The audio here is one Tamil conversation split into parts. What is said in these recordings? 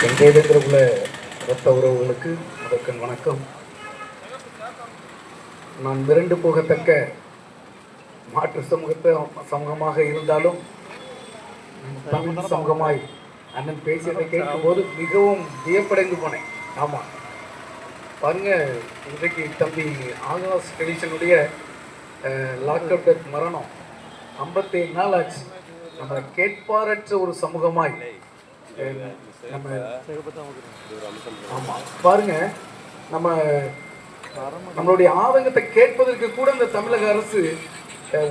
எங்கேடேந்திரகுல இரத்த உறவுகளுக்கு முதற்கண் வணக்கம். நான் மிரண்டு போகத்தக்க மாற்று சமூகமாக இருந்தாலும் தமிழ் சமூகமாய் அண்ணன் பேசியதை கேட்கும்போது மிகவும் வியப்படைந்து போனேன். ஆமாம், பாருங்க, இன்றைக்கு தம்பி ஆகாஷ் டெலிஷனுடைய லாக்அப் டெத் மரணம் 57 நாள் ஆச்சு. நம்ம கேட்பாரற்ற ஒரு சமூகமாய் நம்ம ஆமாம் பாருங்க, நம்மளுடைய ஆதங்கத்தை கேட்பதற்கு கூட இந்த தமிழக அரசு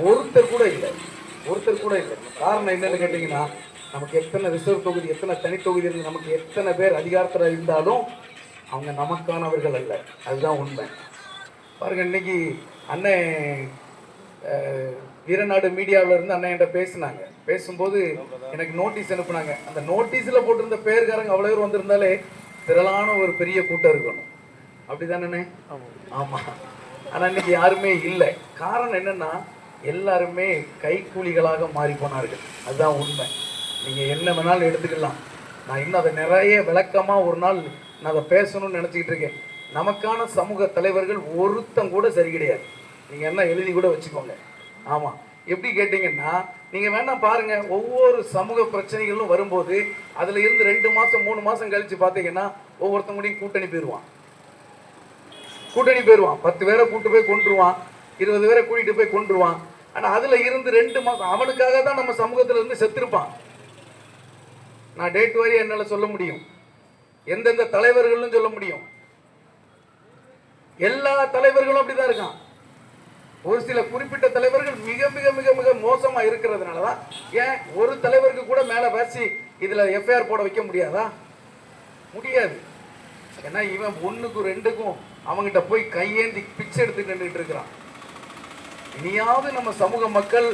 ஒருத்தர் கூட இல்லை. காரணம் என்னன்னு கேட்டீங்கன்னா, நமக்கு எத்தனை ரிசர்வ் தொகுதி, எத்தனை தனி தொகுதி இருந்து, நமக்கு எத்தனை பேர் அதிகாரத்தில் இருந்தாலும் அவங்க நமக்கானவர்கள் அல்ல. அதுதான் உண்மை. பாருங்க, இன்னைக்கு அண்ணன் வீரநாடு மீடியாவில் இருந்து அண்ணன் என்கிட்ட பேசினாங்க. பேசும்போது எனக்கு நோட்டீஸ் அனுப்புனாங்க. அந்த நோட்டீஸில் போட்டிருந்த பேருக்காரங்க அவ்வளோ பேர் வந்திருந்தாலே திரளான ஒரு பெரிய கூட்டம் இருக்கணும். அப்படிதானே? ஆமாம். ஆனால் இன்னைக்கு யாருமே இல்லை. காரணம் என்னன்னா, எல்லாருமே கைக்கூலிகளாக மாறி போனார்கள். அதுதான் உண்மை. நீங்கள் என்ன வேணாலும் எடுத்துக்கலாம். நான் இன்னும் அதை நிறைய விளக்கமாக ஒரு நாள் நான் அதை பேசணும்னு நினச்சிக்கிட்டு இருக்கேன். நமக்கான சமூக தலைவர்கள் ஒருத்தம் கூட சரி கிடையாது. நீங்கள் என்ன எழுதி கூட வச்சுக்கோங்க. ஆமாம், எப்படி கேட்டிங்கன்னா, நீங்கள் வேணால் பாருங்கள், ஒவ்வொரு சமூக பிரச்சனைகளும் வரும்போது அதில் இருந்து 2 மாதம் 3 மாதம் கழித்து பார்த்தீங்கன்னா ஒவ்வொருத்தவங்களையும் கூட்டணி போயிடுவான். 10 பேரை கூட்டு போய் கொண்டுருவான், 20 பேரை கூட்டிகிட்டு போய் கொண்டுருவான். ஆனால் அதில் இருந்து 2 மாதம் அவனுக்காக தான் நம்ம சமூகத்தில் இருந்து செத்துருப்பான். நான் டேட் வரையும் என்னால் சொல்ல முடியும், எந்தெந்த தலைவர்கள்னு சொல்ல முடியும். எல்லா தலைவர்களும் அப்படிதான் இருக்கான். ஒரு சில குறிப்பிட்ட தலைவர்கள் மிக மிக மிக மிக மோசமா இருக்கிறதுனால தான், ஏன் ஒரு தலைவருக்கு கூட மேல பேசி இதுல எஃப்ஐஆர் போட வைக்க முடியாதா? முடியாது. ஏன்னா இவன் 1க்கும் 2க்கும் அவங்கிட்ட போய் கையேந்தி பிச்சை எடுத்து நின்றுட்டு இருக்கிறான். இனியாவது நம்ம சமூக மக்கள்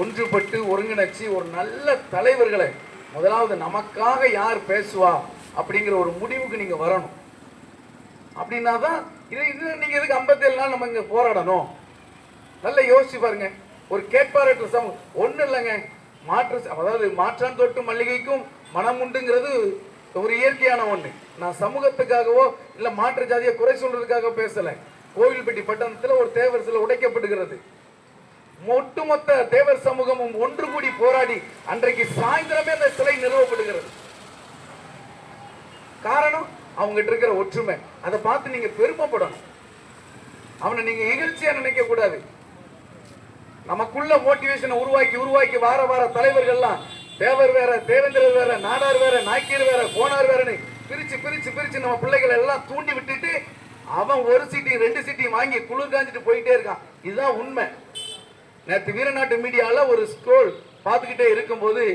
ஒன்றுபட்டு ஒருங்கிணைச்சு ஒரு நல்ல தலைவர்களை, முதலாவது நமக்காக யார் பேசுவா அப்படிங்கிற ஒரு முடிவுக்கு நீங்க வரணும். அப்படின்னா தான் இது நீங்க எதுக்கு 57 நாள் நம்ம இங்க போராடணும்? நல்லா யோசிச்சு பாருங்க. ஒரு கேட்பாரற்ற சமூகம் ஒன்றும் இல்லைங்க. அதாவது மாற்றான் தொட்டு மல்லிகைக்கும் மனம் உண்டுங்கிறது ஒரு இயற்கையான ஒன்று. நான் சமூகத்துக்காகவோ இல்லை மாற்று ஜாதியை குறை சொல்றதுக்காக பேசலை. கோவில்பட்டி பட்டணத்தில் ஒரு தேவர் சிலை உடைக்கப்படுகிறது. ஒட்டுமொத்த தேவர் சமூகமும் ஒன்று கூடி போராடி அன்றைக்கு சாயந்தரமே அந்த சிலை நிறுவப்படுகிறது. காரணம், அவங்ககிட்ட இருக்கிற ஒற்றுமை. அதை பார்த்து நீங்க பெருமைப்படணும். அவனை நீங்க இகழ்ச்சியா நினைக்க கூடாது. நமக்குள்ள மோட்டிவேஷனை உருவாக்கி வார தலைவர்கள்லாம் தேவர் வேற, தேவேந்திரர் வேற, நாடார் வேற, நாய்க்கர் வேற, கோனார் வேறன்னு பிரிச்சு நம்ம பிள்ளைகளை எல்லாம் தூண்டி விட்டுட்டு அவன் ஒரு சீட்டையும் 2 சீட்டையும் வாங்கி குளிர் காஞ்சிட்டு போயிட்டே இருக்கான். இதுதான் உண்மை. நேற்று வீரநாட்டு மீடியாவில் ஒரு ஸ்க்ரோல் பார்த்துக்கிட்டே இருக்கும்போது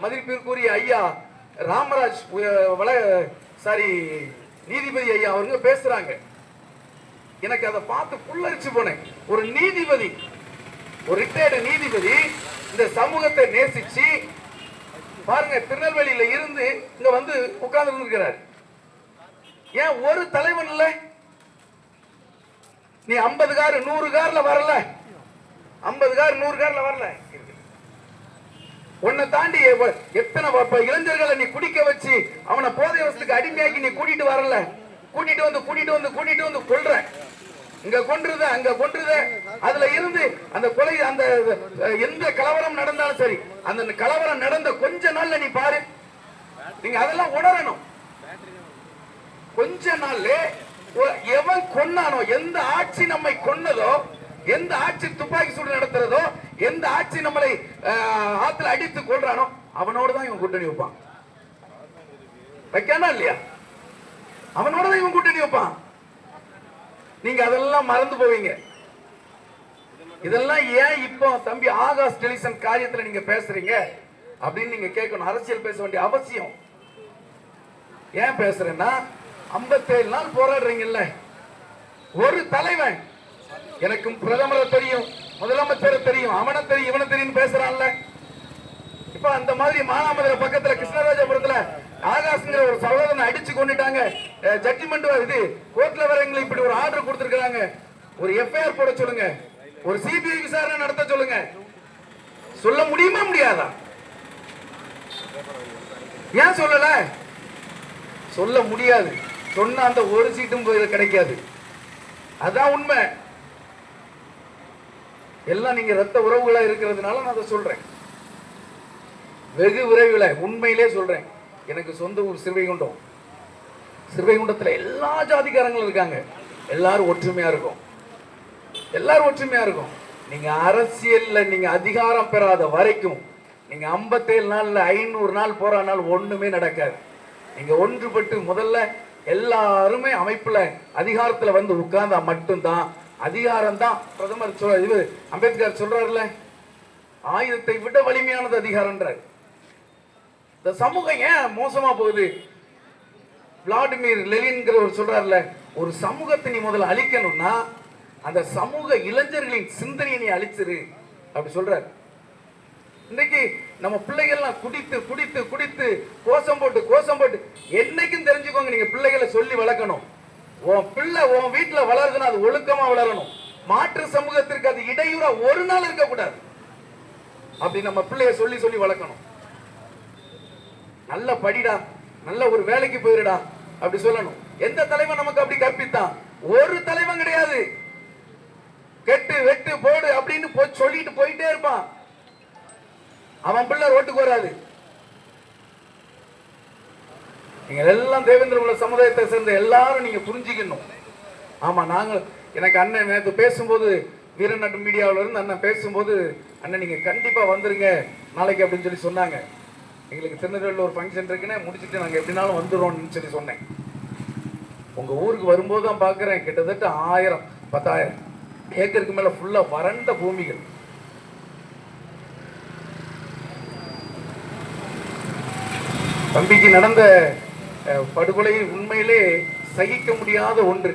மதிப்பிற்குரிய ஐயா ராமராஜ் நீதிபதி ஐயா அவங்க பேசுறாங்க. எனக்கு அதை பார்த்து புல்லரிச்சு போனேன். ஒரு நீதிபதி, ஒரு ரிட்டையர்டு நீதிபதி இந்த சமூகத்தை நேசிச்சு பாருங்க, திருநெல்வேலியில இருந்து இங்க வந்து உட்கார்ந்து இருக்கிறார். ஏன் ஒரு தலைவன் இல்ல? நீ 50 கார் 100 கார்ல வரல, 50 கார் 100 கார்ல வரல. உன்னை தாண்டி எத்தனை இளைஞர்களை நீ குடிக்க வச்சு அவனை போதை வசத்துக்கு அடிமையாக்கி நீ கூட்டிட்டு வரல. கூட்டிட்டு வந்து கொல்ற. இங்க கொன்றுத, அங்க கொன்றுத. அதுல இருந்து அந்த கொலை, அந்த எந்த கலவரம் நடந்தாலும் சரி, அந்த கலவரம் நடந்த கொஞ்ச நாள்ல நீ பாரு, நீங்க அதெல்லாம் உணரணும். கொஞ்ச நாள்ல எவன் கொன்னானோ, எந்த ஆட்சி நம்மை கொன்னதோ, எந்த ஆட்சி துப்பாக்கி சூடு நடத்துறதோ, எந்த ஆட்சி நம்மளை ஆத்துல அடித்து கொள்றானோ அவனோட தான் இவன் கூட்டணி வைப்பான். வைக்கானா இல்லையா? அவனோட தான் இவன் கூட்டணி வைப்பான். நீங்க அதெல்லாம் மறந்து போவீங்க. இதெல்லாம் ஏன் இப்போ தம்பி ஆகாஷ் டெலிஷன் காரியத்துல நீங்க பேசுறீங்க அப்படின்னு நீங்க கேட்கணும். அரசியல் பேச வேண்டிய அவசியம். ஏன் பேசுறேன்னா, 57 நாள் போராடுறீங்கல்ல. ஒரு தலைவன், எனக்கு பிரதமரை தெரியும், முதலமைச்சரை தெரியும், அவனை தெரியும், இவனை தெரியும் பேசுறான்ல. இப்ப அந்த மாதிரி மானாமதுரை பக்கத்துல கிருஷ்ணராஜபுரத்துல ஆகாஷ்ங்கிற ஒரு சகோதரனை அடிச்சு கொண்டுட்டாங்க. ஜட்ஜ்மெண்ட் இது கோர்ட்ல வர எங்களுக்கு இப்படி ஒரு ஆர்டர் கொடுத்திருக்காங்க. ஒரு எஃப்ஐஆர் போட சொல்லுங்க, ஒரு சிபிஐ விசாரணை நடத்த சொல்லுங்க. சொல்ல முடியுமா முடியாதா? ஏன் சொல்லல? சொல்ல முடியாது. சொன்ன அந்த ஒரு சீட்டும் கிடைக்காது. அதான் உண்மை. எல்லாம் நீங்க ரத்த உறவுகளா இருக்கிறதுனால நான் அதை சொல்றேன். வெகு விரைவில் உண்மையிலே சொல்றேன். எனக்கு சொந்த ஊர் சிறுவைகுண்டம். சிறுவைகுண்டத்துல எல்லா ஜாதிக்காரங்களும் இருக்காங்க. எல்லாரும் ஒற்றுமையா இருக்கும். எல்லாரும் ஒற்றுமையா இருக்கும். நீங்க அரசியல்ல நீங்க அதிகாரம் பெறாத வரைக்கும் நீங்க 57 நாள்ல 500 நாள் போராடினால் ஒண்ணுமே நடக்காது. நீங்க ஒன்றுபட்டு முதல்ல எல்லாருமே அமைப்புல அதிகாரத்துல வந்து உட்கார்ந்தா மட்டும்தான் அதிகாரம் தான். பிரதமர் அம்பேத்கர் சொல்றாருல, ஆயுதத்தை விட வலிமையானது அதிகாரம்ன்றார். இந்த சமூகம் ஏன் மோசமா போகுது? விளாடிமிர் லெனின்கிறவர் சொல்றாருல, ஒரு சமூகத்தை நீ முதல்ல அழிக்கணும்னா அந்த சமூக இளைஞர்களின் சிந்தனையை நீ அழிச்சிரு அப்படி சொல்றாரு. இன்னைக்கு நம்ம பிள்ளைகள்லாம் குடித்து குடித்து குடித்து கோஷம் போட்டு என்னைக்கும் தெரிஞ்சுக்கோங்க, நீங்க பிள்ளைகளை சொல்லி வளர்க்கணும். உன் பிள்ளை உன் வீட்டுல வளருதுன்னா அது ஒழுக்கமா வளரணும். மாற்று சமூகத்திற்கு அது இடையூறா ஒரு நாள் இருக்கக்கூடாது. அப்படி நம்ம பிள்ளைய சொல்லி சொல்லி வளர்க்கணும். நல்ல படிடா, நல்ல ஒரு வேலைக்கு போயிருடா அப்படி சொல்லணும். எந்த தலைவன் நமக்கு அப்படி கற்பித்தான்? ஒரு தலைவன் கிடையாது. கெட்டு வெட்டு போடு அப்படின்னு சொல்லிட்டு போயிட்டே இருப்பான். அவன் பிள்ளை ரோட்டுக்கு வராது. நீங்க எல்லாம் தேவேந்திர குல சமுதாயத்தை சேர்ந்த எல்லாரும் நீங்க புரிஞ்சுக்கணும். ஆமா, எனக்கு அண்ணன் நேற்று பேசும்போது வீரநாட்டு மீடியாவில இருந்து அண்ணன் பேசும்போது, அண்ணன் நீங்க கண்டிப்பா வந்துருங்க நாளைக்கு அப்படின்னு சொல்லி சொன்னாங்க. எங்களுக்கு திருநெல்வேலியில் ஒரு ஃபங்க்ஷன் இருக்குன்னு முடிச்சுட்டு நாங்கள் எப்படினாலும் வந்துடுறோம்னு சொல்லி சொன்னேன். உங்கள் ஊருக்கு வரும்போது தான் பார்க்குறேன், கிட்டத்தட்ட 1000-10,000 ஏக்கருக்கு மேலே ஃபுல்லாக வறண்ட பூமிகள். தம்பிக்கு நடந்த படுகொலை உண்மையிலே சகிக்க முடியாத ஒன்று.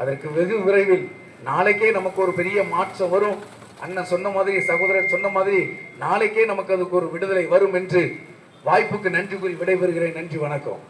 அதற்கு வெகு விரைவில் நாளைக்கே நமக்கு ஒரு பெரிய மாற்றம் வரும். அண்ணன் சொன்ன மாதிரி, சகோதரர் சொன்ன மாதிரி நாளைக்கே நமக்கு அதுக்கு ஒரு விடுதலை வரும் என்று வாய்ப்புக்கு நன்றி கூறி விடைபெறுகிறேன். நன்றி, வணக்கம்.